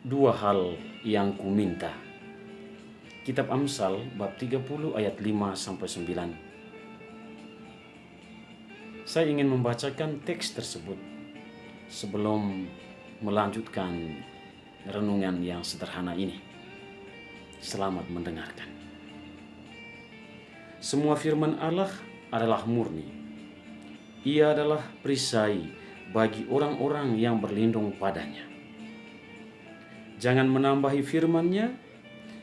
Dua hal yang kuminta. Kitab Amsal bab 30 ayat 5-9. Saya ingin membacakan teks tersebut sebelum melanjutkan renungan yang sederhana ini. Selamat mendengarkan. Semua firman Allah adalah murni. Ia adalah perisai bagi orang-orang yang berlindung padanya. Jangan menambahi firman-Nya,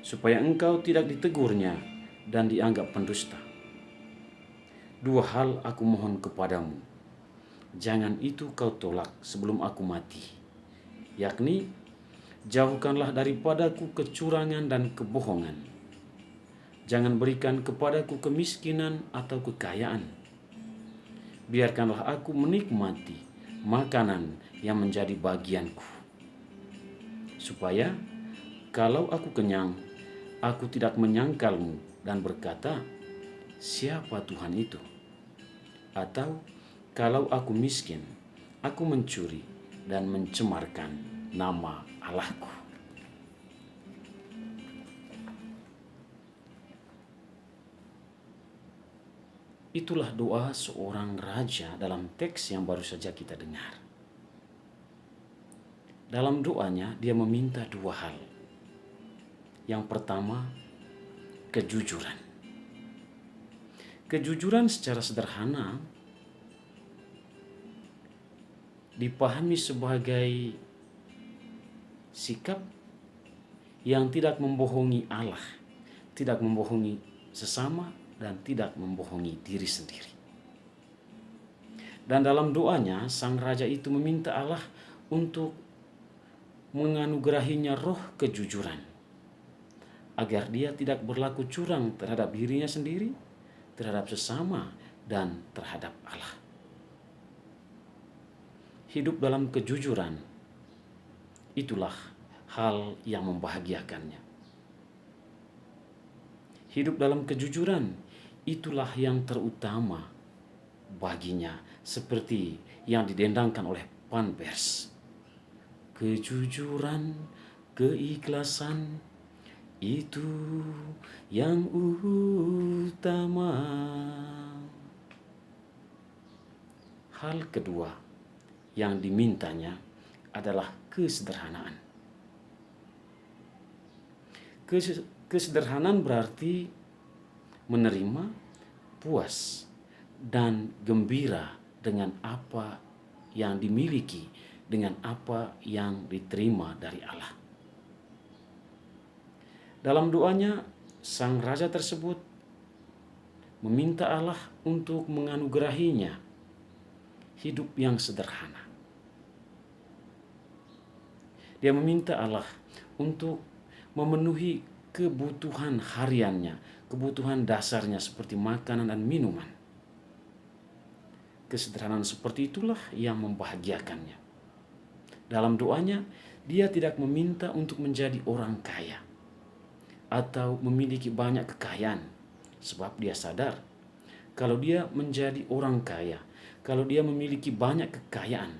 supaya engkau tidak ditegurnya dan dianggap pendusta. Dua hal aku mohon kepadamu, jangan itu kau tolak sebelum aku mati, yakni jauhkanlah daripadaku kecurangan dan kebohongan. Jangan berikan kepadaku kemiskinan atau kekayaan. Biarkanlah aku menikmati makanan yang menjadi bagianku, supaya kalau aku kenyang, aku tidak menyangkalmu dan berkata, siapa Tuhan itu? Atau kalau aku miskin, aku mencuri dan mencemarkan nama Allahku. Itulah doa seorang raja dalam teks yang baru saja kita dengar. Dalam doanya dia meminta dua hal. Yang pertama, kejujuran. Kejujuran secara sederhana dipahami sebagai sikap yang tidak membohongi Allah, tidak membohongi sesama, dan tidak membohongi diri sendiri. Dan dalam doanya, sang raja itu meminta Allah untuk menganugerahinya roh kejujuran, agar dia tidak berlaku curang terhadap dirinya sendiri, terhadap sesama, dan terhadap Allah. Hidup dalam kejujuran, itulah hal yang membahagiakannya. Hidup dalam kejujuran, itulah yang terutama baginya, seperti yang didendangkan oleh Panpers. Kejujuran, keikhlasan, itu yang utama. Hal kedua yang dimintanya adalah kesederhanaan. Kesederhanaan berarti menerima, puas, dan gembira dengan apa yang dimiliki, dengan apa yang diterima dari Allah. Dalam doanya, sang raja tersebut meminta Allah untuk menganugerahinya hidup yang sederhana. Dia meminta Allah untuk memenuhi kebutuhan hariannya, kebutuhan dasarnya seperti makanan dan minuman. Kesederhanaan seperti itulah yang membahagiakannya. Dalam doanya, dia tidak meminta untuk menjadi orang kaya atau memiliki banyak kekayaan, sebab dia sadar kalau dia menjadi orang kaya, kalau dia memiliki banyak kekayaan,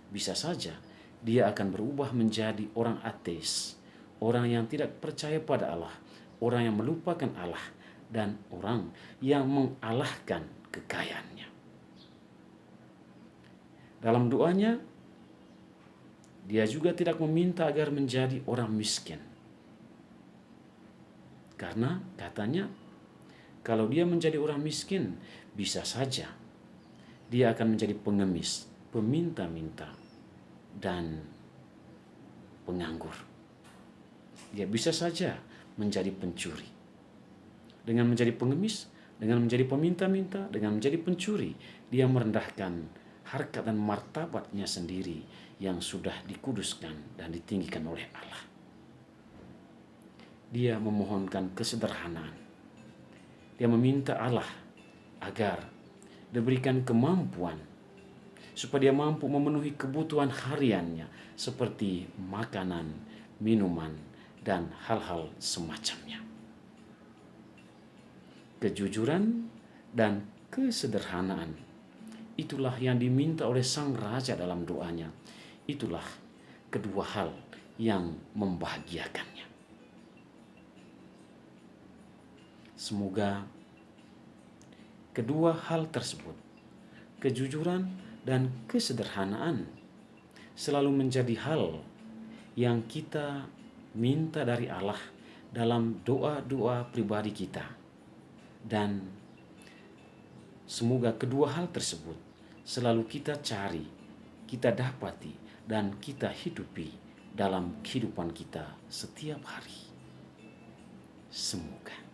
bisa saja dia akan berubah menjadi orang ateis, orang yang tidak percaya pada Allah, orang yang melupakan Allah, dan orang yang mengalahkan kekayaannya. Dalam doanya, dia juga tidak meminta agar menjadi orang miskin. Karena katanya, kalau dia menjadi orang miskin, bisa saja dia akan menjadi pengemis, peminta-minta, dan penganggur. Dia bisa saja menjadi pencuri. Dengan menjadi pengemis, dengan menjadi peminta-minta, dengan menjadi pencuri, dia merendahkan harkat dan martabatnya sendiri yang sudah dikuduskan dan ditinggikan oleh Allah. Dia memohonkan kesederhanaan. Dia meminta Allah agar diberikan kemampuan supaya dia mampu memenuhi kebutuhan hariannya seperti makanan, minuman, dan hal-hal semacamnya. Kejujuran dan kesederhanaan, itulah yang diminta oleh sang raja dalam doanya. Itulah kedua hal yang membahagiakannya. Semoga kedua hal tersebut, kejujuran dan kesederhanaan, selalu menjadi hal yang kita minta dari Allah dalam doa-doa pribadi kita. Dan semoga kedua hal tersebut selalu kita cari, kita dapati, dan kita hidupi dalam kehidupan kita setiap hari. Semoga.